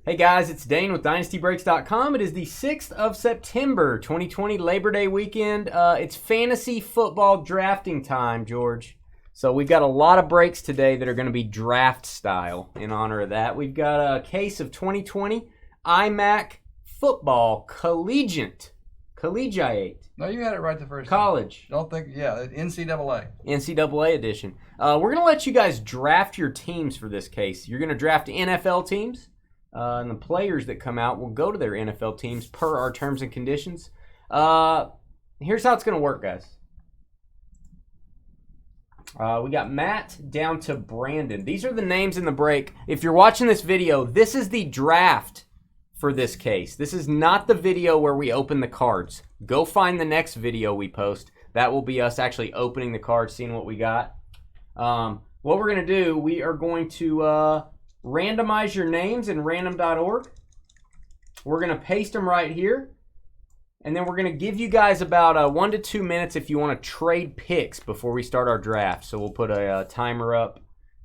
Hey guys, it's Dane with DynastyBreaks.com. It is the 6th of September, 2020, Labor Day weekend. It's fantasy football drafting time, George. So we've got a lot of breaks today that are going to be draft style in honor of that. We've got a case of 2020 Immaculate football collegiate. No, you had it right the first College. time. Don't think, NCAA. NCAA edition. We're going to let you guys draft your teams for this case. You're going to draft NFL teams. And the players that come out will go to their NFL teams per our terms and conditions. Here's how it's going to work, guys. We got Matt down to Brandon. These are the names in the break. If you're watching this video, this is the draft for this case. This is not the video where we open the cards. Go find the next video we post. That will be us actually opening the cards, seeing what we got. What we're going to do, we are going to randomize your names in random.org. We're going to paste them right here. And then we're going to give you guys about 1 to 2 minutes if you want to trade picks before we start our draft. So we'll put a timer up,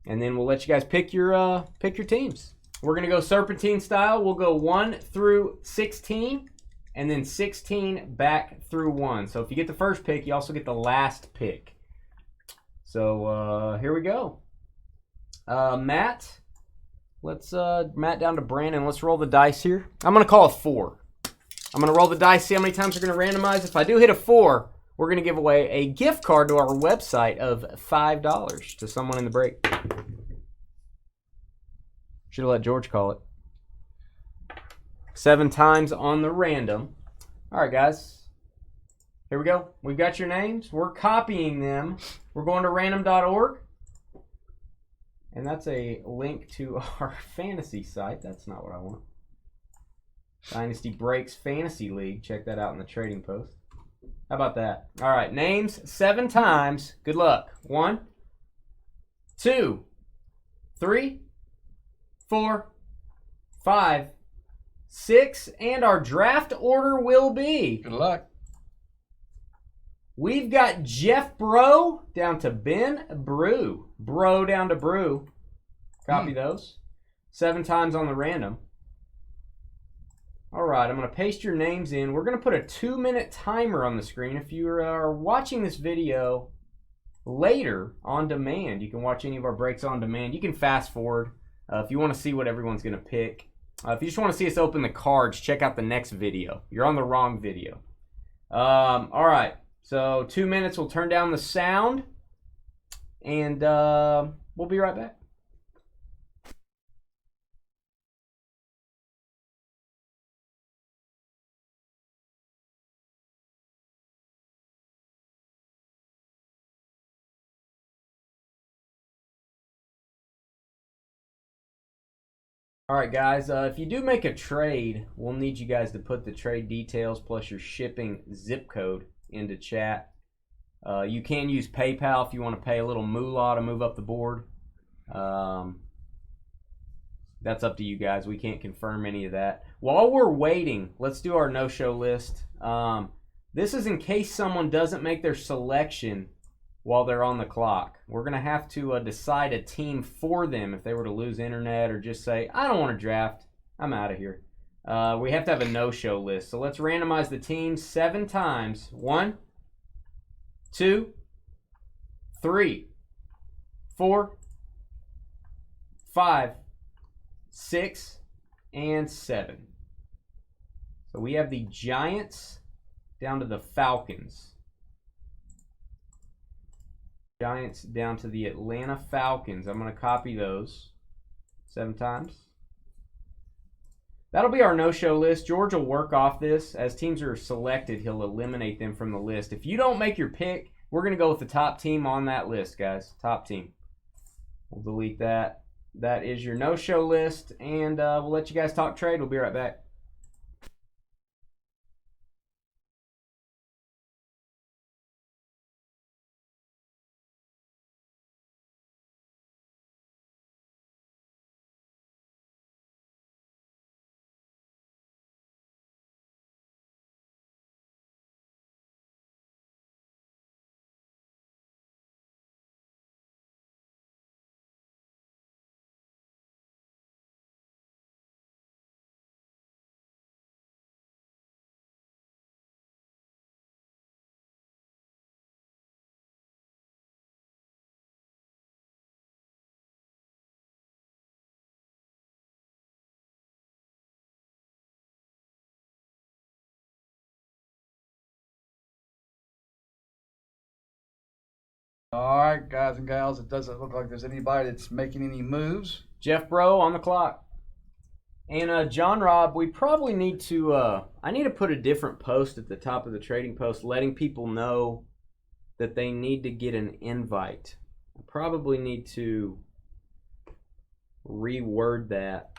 and then we'll let you guys pick your teams. We're going to go serpentine style. We'll go 1 through 16, and then 16 back through 1. So if you get the first pick, you also get the last pick. So here we go. Matt. Let's Matt down to Brandon. Let's roll the dice here. I'm going to call a 4. I'm going to roll the dice, see how many times we're going to randomize. If I do hit a 4, we're going to give away a gift card to our website of $5 to someone in the break. Should have let George call it. 7 times on the random. All right, guys. Here we go. We've got your names. We're copying them. We're going to random.org. And that's a link to our fantasy site. That's not what I want. Dynasty Breaks Fantasy League. Check that out in the trading post. How about that? All right, names 7 times. Good luck. 1, 2, 3, 4, 5, 6, and our draft order will be. Good luck. We've got Jeff Bro down to Ben Brew. Bro down to Brew. Copy those. 7 times on the random. All right, I'm going to paste your names in. We're going to put a 2-minute timer on the screen. If you are watching this video later on demand, you can watch any of our breaks on demand. You can fast forward if you want to see what everyone's going to pick. If you just want to see us open the cards, check out the next video. You're on the wrong video. All right. So 2 minutes, we'll turn down the sound, and we'll be right back. All right, guys, if you do make a trade, we'll need you guys to put the trade details plus your shipping zip code into chat. You can use PayPal if you want to pay a little moolah to move up the board. That's up to you guys. We can't confirm any of that. While we're waiting, let's do our no-show list. This is in case someone doesn't make their selection while they're on the clock. We're going to have to decide a team for them if they were to lose internet or just say, I don't want to draft. I'm out of here. We have to have a no-show list. So let's randomize the teams 7 times. 1, 2, 3, 4, 5, 6, and 7. So we have the Giants down to the Falcons. Giants down to the Atlanta Falcons. I'm going to copy those 7 times. That'll be our no-show list. George will work off this. As teams are selected, he'll eliminate them from the list. If you don't make your pick, we're going to go with the top team on that list, guys. Top team. We'll delete that. That is your no-show list, and we'll let you guys talk trade. We'll be right back. All right, guys and gals, it doesn't look like there's anybody that's making any moves. Jeff Bro on the clock. And John Robb, we probably need to, I need to put a different post at the top of the trading post letting people know that they need to get an invite. I probably need to reword that.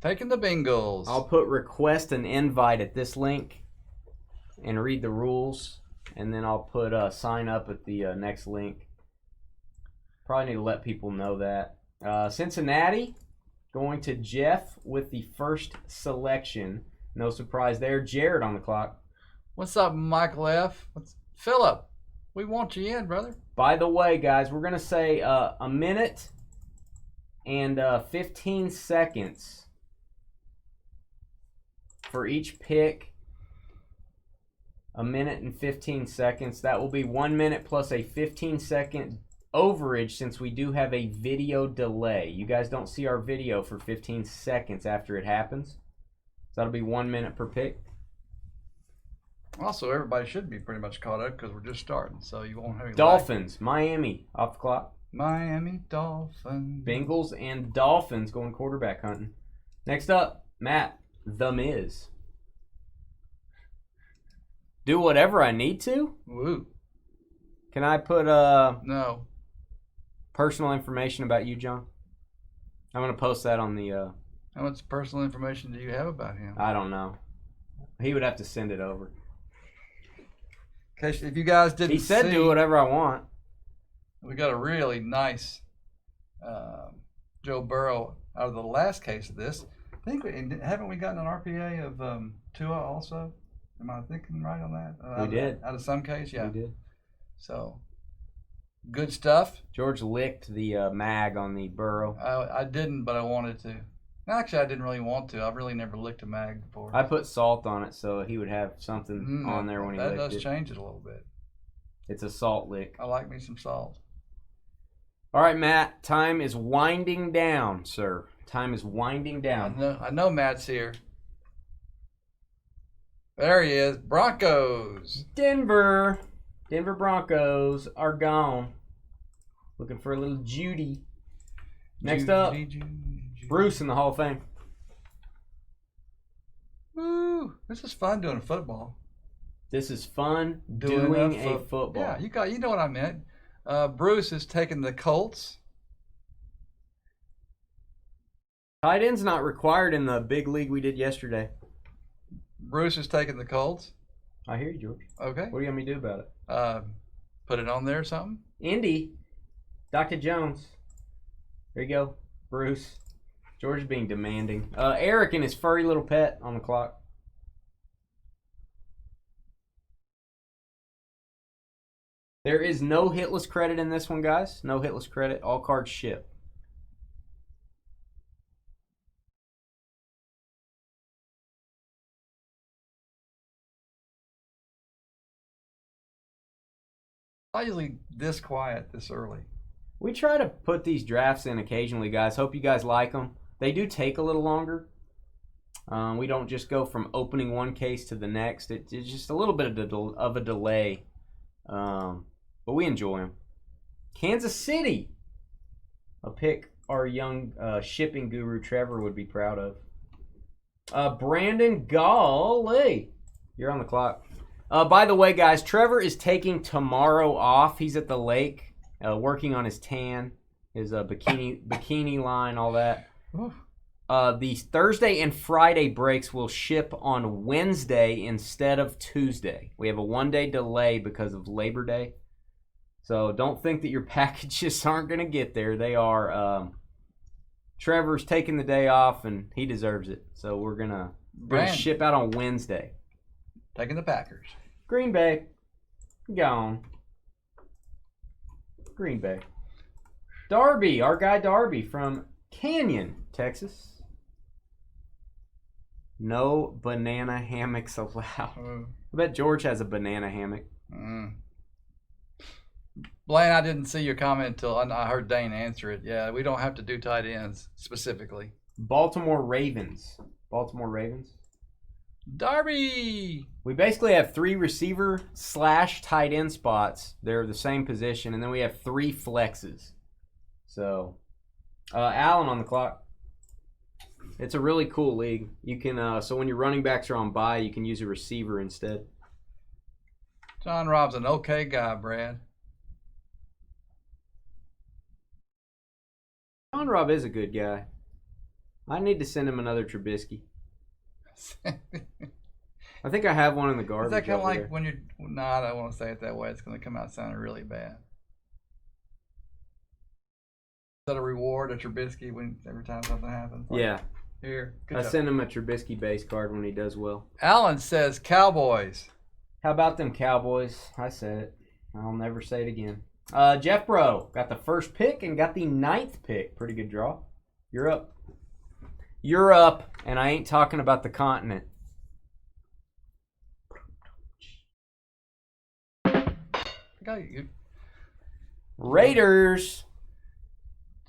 Taking the Bengals. I'll put request an invite at this link and read the rules. And then I'll put sign up at the next link. Probably need to let people know that. Cincinnati going to Jeff with the first selection. No surprise there. Jared on the clock. What's up, Michael F? Philip, we want you in, brother. By the way, guys, we're going to say a minute and 15 seconds for each pick. A minute and 15 seconds. That will be 1 minute plus a 15-second overage since we do have a video delay. You guys don't see our video for 15 seconds after it happens. So that'll be 1 minute per pick. Also, everybody should be pretty much caught up because we're just starting, so you won't have any Dolphins, Miami, off the clock. Miami Dolphins. Bengals and Dolphins going quarterback hunting. Next up, Matt, The Miz. Do whatever I need to? Woo. Can I put no personal information about you, John? I'm going to post that on the... How much personal information do you have about him? I don't know. He would have to send it over. Okay, if you guys didn't He said do whatever I want. We got a really nice Joe Burrow out of the last case of this. I think haven't we gotten an RPA of Tua also? Am I thinking right on that? We did. Out of some case, yeah. We did. So, good stuff. George licked the mag on the Burrow. I didn't, but I wanted to. Actually, I didn't really want to. I've really never licked a mag before. I put salt on it so he would have something on there when he licked it. That does change it a little bit. It's a salt lick. I like me some salt. All right, Matt. Time is winding down, sir. Time is winding down. I know Matt's here. There he is. Broncos. Denver Broncos are gone. Looking for a little Judy. Next up, Bruce in the Hall of Fame. Woo! This is fun doing football. This is fun doing a football. Yeah, you know what I meant. Bruce is taking the Colts. Tight end's not required in the big league we did yesterday. Bruce is taking the Colts. I hear you, George. Okay. What do you want me to do about it? Put it on there or something? Indy. Dr. Jones. There you go. Bruce. George is being demanding. Eric and his furry little pet on the clock. There is no hitless credit in this one, guys. No hitless credit. All cards ship. Not usually this quiet this early. We try to put these drafts in occasionally, guys. Hope you guys like them. They do take a little longer. We don't just go from opening one case to the next. It's just a little bit of a delay. But we enjoy them. Kansas City. A pick our young shipping guru Trevor would be proud of. Brandon Golly. You're on the clock. By the way, guys, Trevor is taking tomorrow off. He's at the lake working on his tan, his bikini line, all that. The Thursday and Friday breaks will ship on Wednesday instead of Tuesday. We have a one-day delay because of Labor Day. So don't think that your packages aren't going to get there. They are. Trevor's taking the day off, and he deserves it. So we're going to ship out on Wednesday. Taking the Packers. Green Bay. Gone. Green Bay. Darby, our guy Darby from Canyon, Texas. No banana hammocks allowed. I bet George has a banana hammock. Blaine, I didn't see your comment until I heard Dane answer it. Yeah, we don't have to do tight ends specifically. Baltimore Ravens. Baltimore Ravens. Darby. We basically have 3 receiver / tight end spots. They're the same position, and then we have 3 flexes. So, Allen on the clock. It's a really cool league. You can so when your running backs are on bye, you can use a receiver instead. John Rob's an okay guy, Brad. John Robb is a good guy. I need to send him another Trubisky. I think I have one in the garbage. Is that kind of like there. when you're... No, I don't want to say it that way. It's going to come out sounding really bad. Is that a reward, a Trubisky, when every time something happens? Like, yeah. Here. Good I job. send him a Trubisky base card when he does well. Alan says Cowboys. How about them Cowboys? I said it. I'll never say it again. Jeff Bro got the first pick and got the 9th pick. Pretty good draw. You're up. You're up, and I ain't talking about the continent. Got you. Raiders.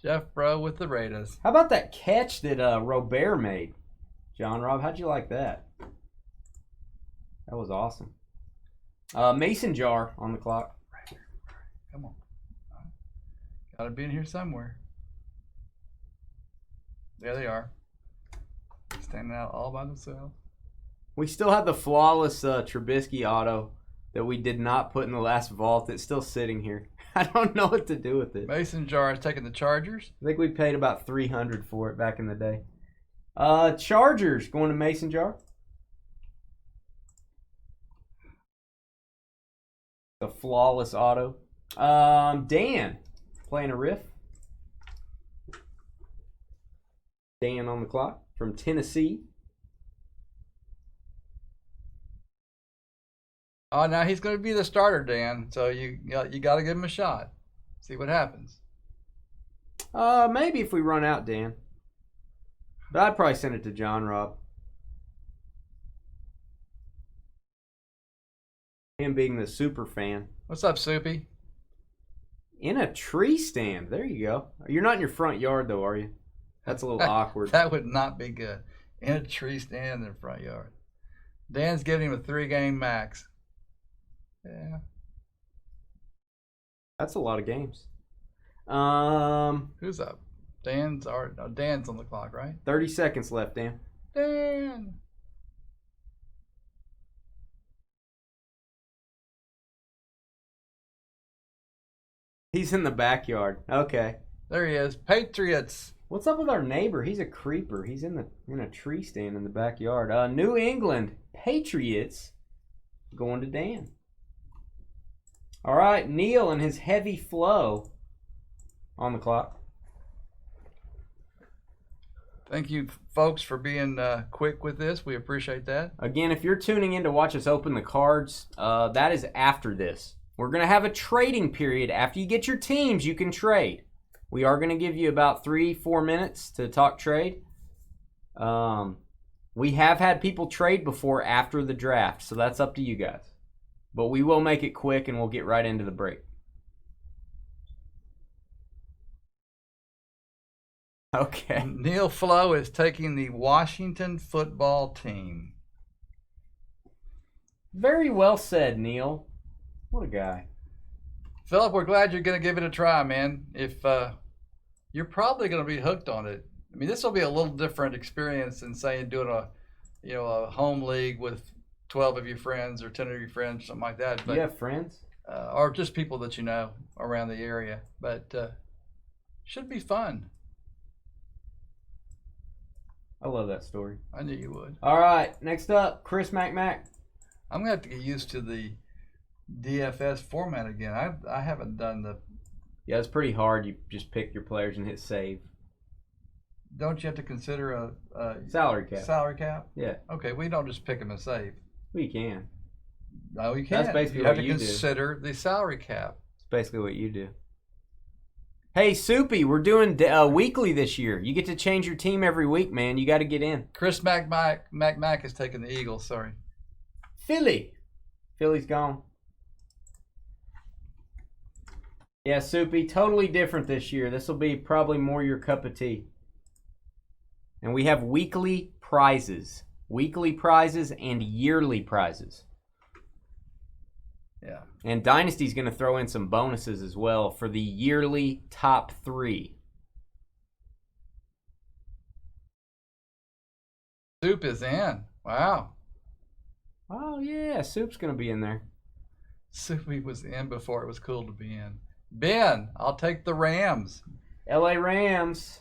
Jeff Bro with the Raiders. How about that catch that Robert made? John Robb, how'd you like that? That was awesome. Mason Jar on the clock. Come on. Got to be in here somewhere. There they are. Standing out all by themselves. We still have the flawless Trubisky auto that we did not put in the last vault. It's still sitting here. I don't know what to do with it. Mason Jar is taking the Chargers. I think we paid about $300 for it back in the day. Chargers going to Mason Jar. The flawless auto. Dan playing a riff. Dan on the clock from Tennessee. Oh, now he's going to be the starter, Dan. So you got to give him a shot. See what happens. Maybe if we run out, Dan. But I'd probably send it to John Robb. Him being the super fan. What's up, Soupy? In a tree stand. There you go. You're not in your front yard, though, are you? That's a little awkward. That would not be good. In a tree stand in the front yard. Dan's giving him a 3-game max. Yeah. That's a lot of games. Who's up? Dan's on the clock, right? 30 seconds left, Dan. Dan. He's in the backyard. Okay. There he is. Patriots. What's up with our neighbor? He's a creeper. He's in a tree stand in the backyard. New England Patriots going to Dan. All right, Neil and his heavy flow on the clock. Thank you, folks, for being quick with this. We appreciate that. Again, if you're tuning in to watch us open the cards, that is after this. We're going to have a trading period. After you get your teams, you can trade. We are going to give you about 3-4 minutes to talk trade. We have had people trade before after the draft, so that's up to you guys. But we will make it quick, and we'll get right into the break. Okay. Neil Flo is taking the Washington football team. Very well said, Neil. What a guy. Philip, we're glad you're going to give it a try, man. If you're probably going to be hooked on it. I mean, this will be a little different experience than saying doing a home league with 12 of your friends or 10 of your friends, something like that. But, you have friends? Or just people that you know around the area. But should be fun. I love that story. I knew you would. All right, next up, Chris Mcmack. I'm going to have to get used to the DFS format again. I haven't done the... Yeah, it's pretty hard. You just pick your players and hit save. Don't you have to consider a salary cap? Salary cap? Yeah. Okay, we don't just pick them and save. Well, you can. No, you can't. That's basically you have what to you consider the salary cap. It's basically what you do. Hey, Soupy, we're doing weekly this year. You get to change your team every week, man. You got to get in. Chris Mcmack is taking the Eagles, sorry. Philly's gone. Yeah, Soupy, totally different this year. This will be probably more your cup of tea. And we have weekly prizes. weekly prizes, and yearly prizes. Yeah. And Dynasty's going to throw in some bonuses as well for the yearly top 3. Soup is in. Wow. Oh, yeah. Soup's going to be in there. Soupy was in before it was cool to be in. Ben, I'll take the Rams. LA Rams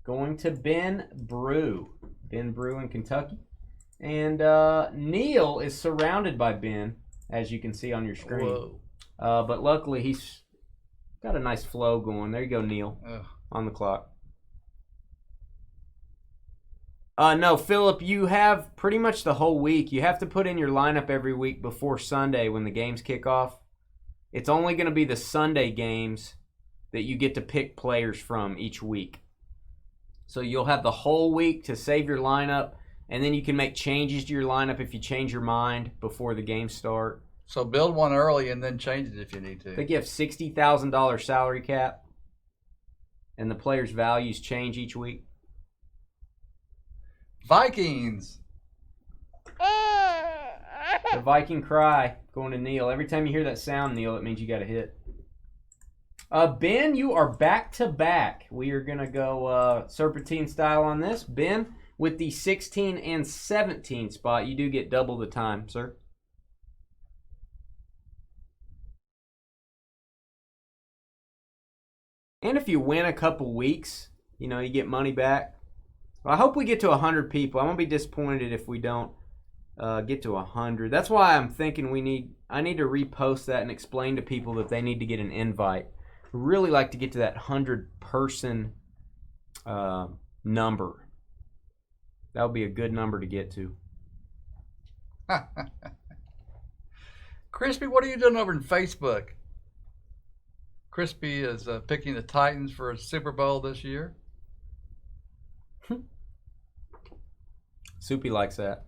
going to Ben Brew. Ben Brew in Kentucky. And Neil is surrounded by Ben, as you can see on your screen. Whoa. But luckily, he's got a nice flow going. There you go, Neil, on the clock. No, Philip, you have pretty much the whole week. You have to put in your lineup every week before Sunday when the games kick off. It's only going to be the Sunday games that you get to pick players from each week. So you'll have the whole week to save your lineup, and then you can make changes to your lineup if you change your mind before the games start. So build one early and then change it if you need to. I think you have $60,000 salary cap, and the players' values change each week. Vikings. The Viking cry going to Neil. Every time you hear that sound, Neil, it means you got a hit. Ben, you are back to back. We are going to go serpentine style on this. Ben, with the 16 and 17 spot, you do get double the time, sir. And if you win a couple weeks, you know, you get money back. Well, I hope we get to 100 people. I'm going to be disappointed if we don't get to 100. That's why I'm thinking I need to repost that and explain to people that they need to get an invite. I really like to get to that 100-person number. That would be a good number to get to. Crispy, what are you doing over in Facebook? Crispy is picking the Titans for a Super Bowl this year. Soupy likes that.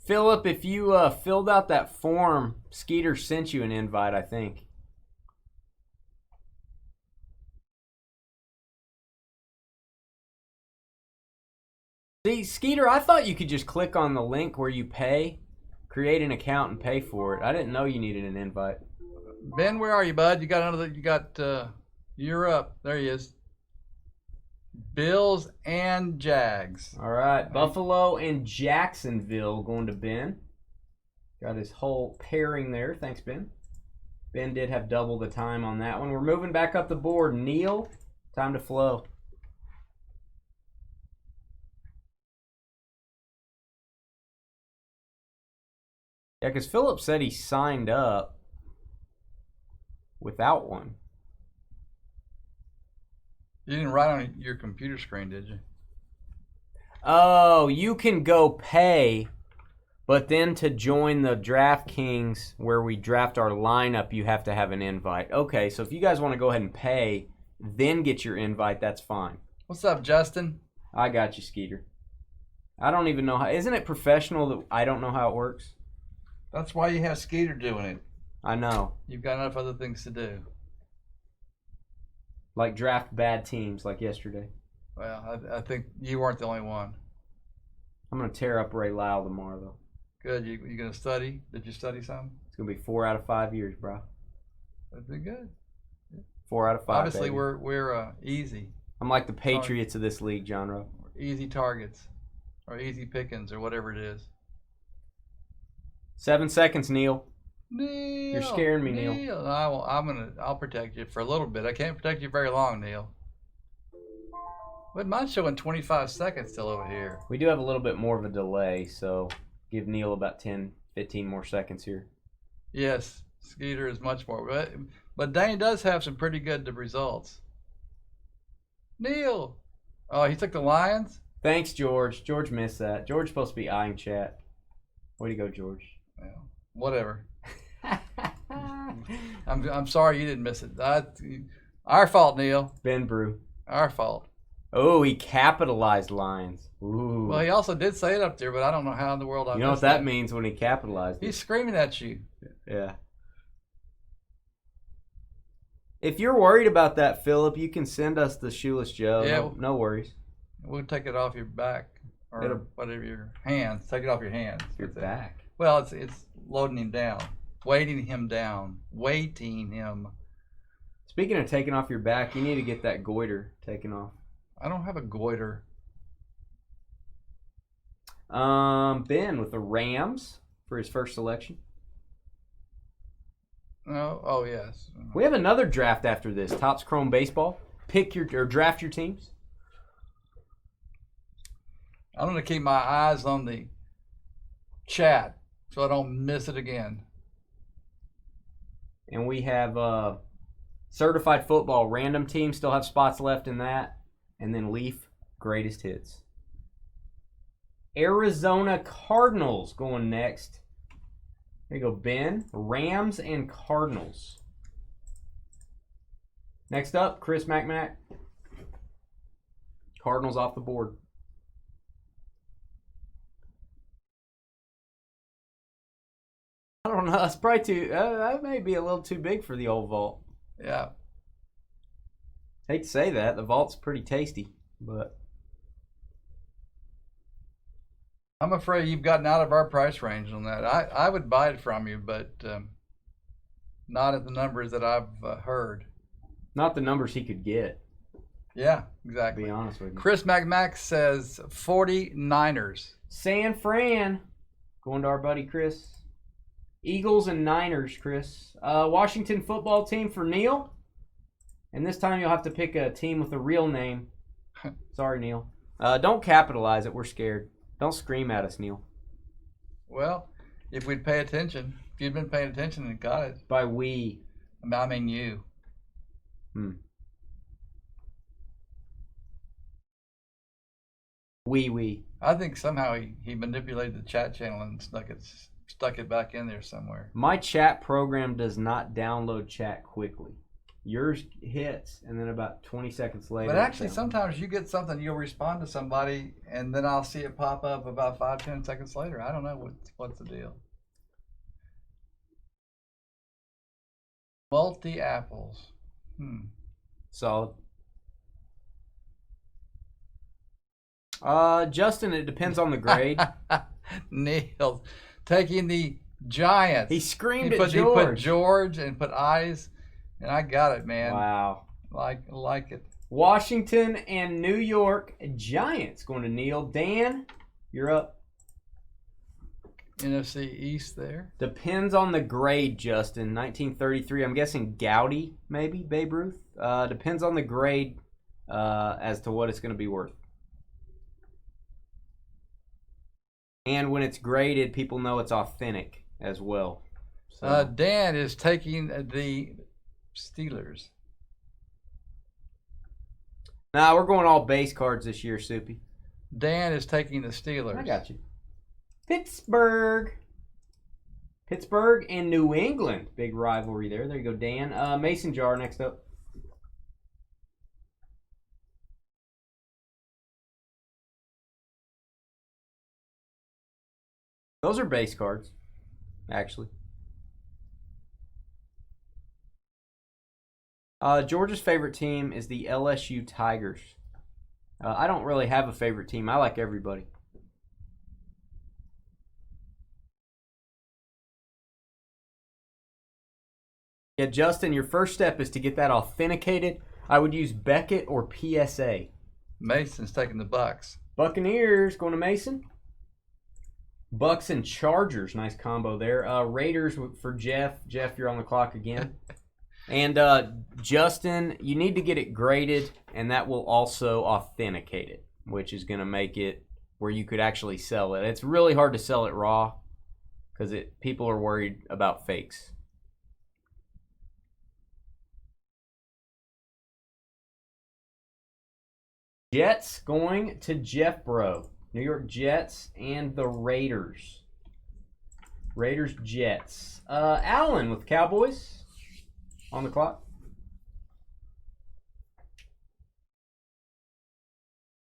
Philip, if you filled out that form, Skeeter sent you an invite, I think. See, Skeeter, I thought you could just click on the link where you pay, create an account, and pay for it. I didn't know you needed an invite. Ben, where are you, bud? You're up. There he is. Bills and Jags. All right, Buffalo and Jacksonville going to Ben. Got his whole pairing there. Thanks, Ben. Ben did have double the time on that one. We're moving back up the board. Neil, time to flow. Yeah, because Philip said he signed up without one. You didn't write on your computer screen, did you? Oh, you can go pay, but then to join the DraftKings where we draft our lineup, you have to have an invite. Okay, so if you guys want to go ahead and pay, then get your invite, that's fine. What's up, Justin? I got you, Skeeter. I don't even know how. Isn't it professional that I don't know how it works? That's why you have Skeeter doing it. I know. You've got enough other things to do. Like draft bad teams like yesterday. Well, I think you weren't the only one. I'm going to tear up Ray Lyle tomorrow, though. Good. You going to study? Did you study some? It's going to be 4 out of 5 years, bro. That'd be good. 4 out of 5. Obviously, baby. we're easy. I'm like the Patriots of this league, John Rowe. Easy targets. Or easy pickings, or whatever it is. 7 seconds, Neil. Neil, you're scaring me, Neil. I'll protect you for a little bit. I can't protect you very long, Neil. But mine's showing 25 seconds still over here. We do have a little bit more of a delay, so give Neil about 10, 15 more seconds here. Yes, Skeeter is much more. But Dane does have some pretty good results. Neil. Oh, he took the Lions? Thanks, George. George missed that. George's supposed to be eyeing chat. Way to go, George. Well, whatever. I'm sorry you didn't miss it. Our fault, Neil. Ben Brew. Our fault. Oh, he capitalized Lions. Ooh. Well, he also did say it up there, but I don't know how in the world I You know what that means when he capitalized it. He's screaming at you. Yeah. If you're worried about that, Philip, you can send us the Shoeless Joe. Yeah. No worries. We'll take it off your back or whatever your hands. Take it off your hands. Your back. Well, it's loading him down, weighting him down, weighting him. Speaking of taking off your back, you need to get that goiter taken off. I don't have a goiter. Ben with the Rams for his first selection. No. Oh, yes. We have another draft after this. Topps Chrome Baseball. Draft your teams. I'm going to keep my eyes on the chat so I don't miss it again. And we have Certified Football Random Team. Still have spots left in that. And then Leaf Greatest Hits. Arizona Cardinals going next. There you go, Ben. Rams and Cardinals. Next up, Chris Mcmack. Cardinals off the board. I don't know. That's probably too. That may be a little too big for the old vault. Yeah. Hate to say that. The vault's pretty tasty, but I'm afraid you've gotten out of our price range on that. I would buy it from you, but not at the numbers that I've heard. not the numbers he could get. Yeah, exactly. To be honest with you. Chris Mcmack says 49ers. San Fran. Going to our buddy Chris. Eagles and Niners, Chris. Washington football team for Neil. And this time you'll have to pick a team with a real name. Sorry, Neil. Don't capitalize it. We're scared. Don't scream at us, Neil. Well, if we'd pay attention, if you'd been paying attention and got it. By we. I mean you. We. I think somehow he manipulated the chat channel and stuck it back in there somewhere. My chat program does not download chat quickly. Yours hits, and then about 20 seconds later. But actually, sometimes you get something, you'll respond to somebody, and then I'll see it pop up about 5-10 seconds later. I don't know what's the deal. Multi-apples. Solid. Justin, it depends on the grade. Neil taking the Giants. He screamed at George. He put George and put eyes, and I got it, man. Wow. Like it. Washington and New York Giants going to Neil. Dan, you're up. NFC East there. Depends on the grade, Justin. 1933. I'm guessing Gowdy, maybe, Babe Ruth. Depends on the grade as to what it's going to be worth. And when it's graded, people know it's authentic as well. So. Dan is taking the Steelers. Nah, we're going all base cards this year, Soupy. Dan is taking the Steelers. I got you. Pittsburgh and New England. Big rivalry there. There you go, Dan. Mason jar next up. Those are base cards, actually. Georgia's favorite team is the LSU Tigers. I don't really have a favorite team. I like everybody. Yeah, Justin, your first step is to get that authenticated. I would use Beckett or PSA. Mason's taking the Bucks. Buccaneers going to Mason. Bucks and Chargers, nice combo there. Raiders for Jeff. Jeff, you're on the clock again. And Justin, you need to get it graded, and that will also authenticate it, which is going to make it where you could actually sell it. It's really hard to sell it raw because people are worried about fakes. Jets going to Jeff Bro. New York Jets and the Raiders. Raiders, Jets. Allen with Cowboys on the clock.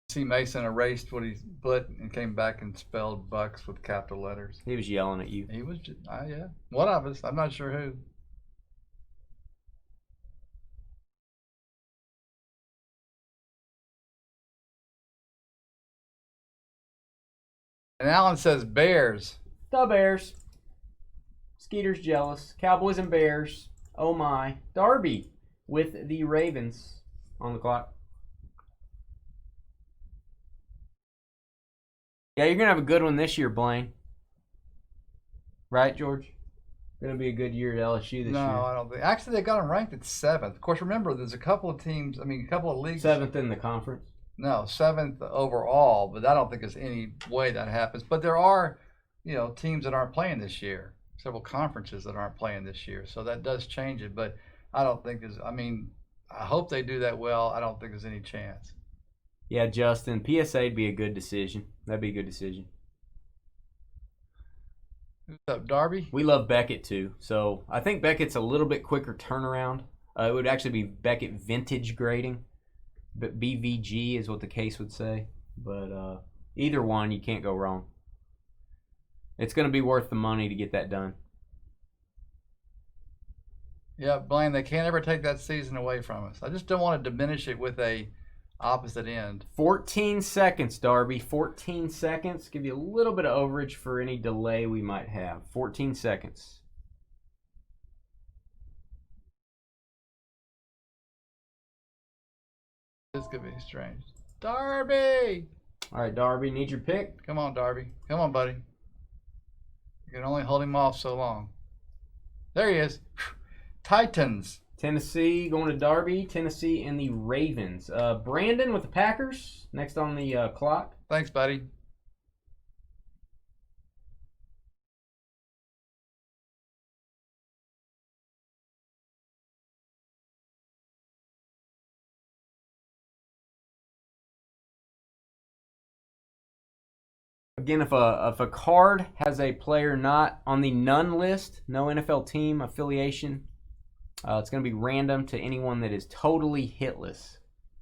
See, Mason erased what he put and came back and spelled Bucks with capital letters. He was yelling at you. He was, yeah. One of us. I'm not sure who. And Alan says Bears. The Bears. Skeeter's jealous. Cowboys and Bears. Oh my. Darby with the Ravens on the clock. Yeah, you're going to have a good one this year, Blaine. Right, George? Going to be a good year at LSU this year. No, I don't think. Actually, they got them ranked at 7th. Of course, remember, there's a couple of teams, a couple of leagues. 7th in the conference. No, 7th overall, but I don't think there's any way that happens. But there are, teams that aren't playing this year. Several conferences that aren't playing this year. So that does change it. But I don't think I hope they do that well. I don't think there's any chance. Yeah, Justin, PSA'd be a good decision. That'd be a good decision. Who's up, Darby? We love Beckett too. So I think Beckett's a little bit quicker turnaround. It would actually be Beckett vintage grading. But BVG is what the case would say. But either one, you can't go wrong. It's going to be worth the money to get that done. Yeah, Blaine, they can't ever take that season away from us. I just don't want to diminish it with a opposite end. 14 seconds, Darby. 14 seconds. Give you a little bit of overage for any delay we might have. 14 seconds. This could be strange. Darby! All right, Darby, need your pick? Come on, Darby. Come on, buddy. You can only hold him off so long. There he is. Titans. Tennessee going to Darby. Tennessee and the Ravens. Brandon with the Packers. Next on the clock. Thanks, buddy. Again, if a card has a player not on the none list, no NFL team affiliation, it's going to be random to anyone that is totally hitless.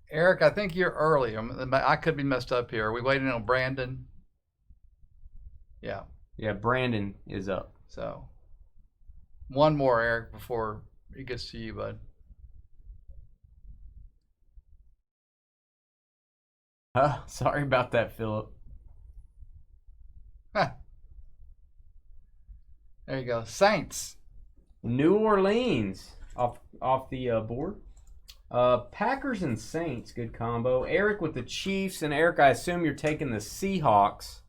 Eric, I think you're early. I could be messed up here. Are we waiting on Brandon? Yeah. Yeah, Brandon is up. So, one more, Eric, before it gets to you, bud. Sorry about that, Philip. There you go. Saints. New Orleans off the board. Packers and Saints, good combo. Eric with the Chiefs, and Eric, I assume you're taking the Seahawks.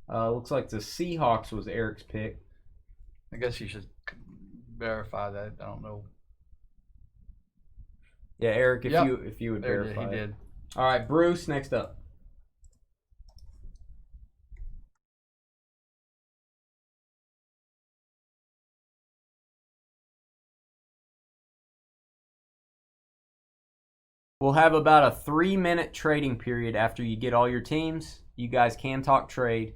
Looks like the Seahawks was Eric's pick. I guess you should verify that. I don't know. Yeah, Eric, if you would verify. He did. All right, Bruce, next up. We'll have about a 3-minute trading period after you get all your teams. You guys can talk trade.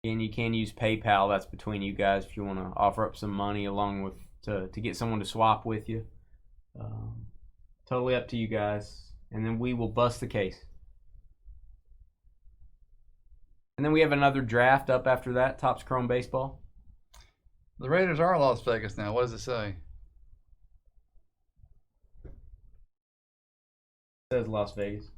And you can use PayPal. That's between you guys if you want to offer up some money along with to get someone to swap with you. Totally up to you guys. And then we will bust the case. And then we have another draft up after that, Topps Chrome Baseball. The Raiders are in Las Vegas now. What does it say? It says Las Vegas.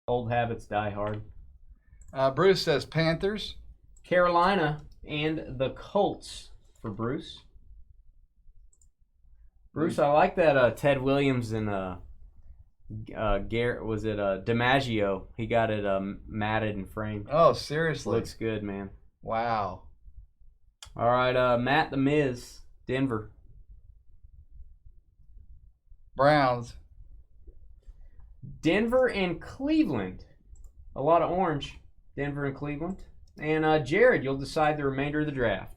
Old habits die hard. Bruce says Panthers. Carolina and the Colts for Bruce. Bruce, I like that Ted Williams and Garrett, was it DiMaggio? He got it matted and framed. Oh, seriously? Looks good, man. Wow. All right, Matt the Miz, Denver. Browns. Denver and Cleveland. A lot of orange. Denver and Cleveland. And Jared, you'll decide the remainder of the draft.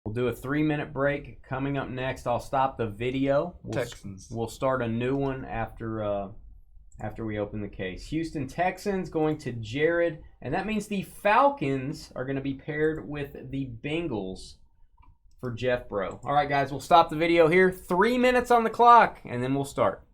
We'll do a 3-minute break. Coming up next, I'll stop the video. Texans. We'll start a new one after after we open the case. Houston Texans going to Jared, and that means the Falcons are going to be paired with the Bengals for Jeff Bro. All right, guys, we'll stop the video here. 3 minutes on the clock, and then we'll start.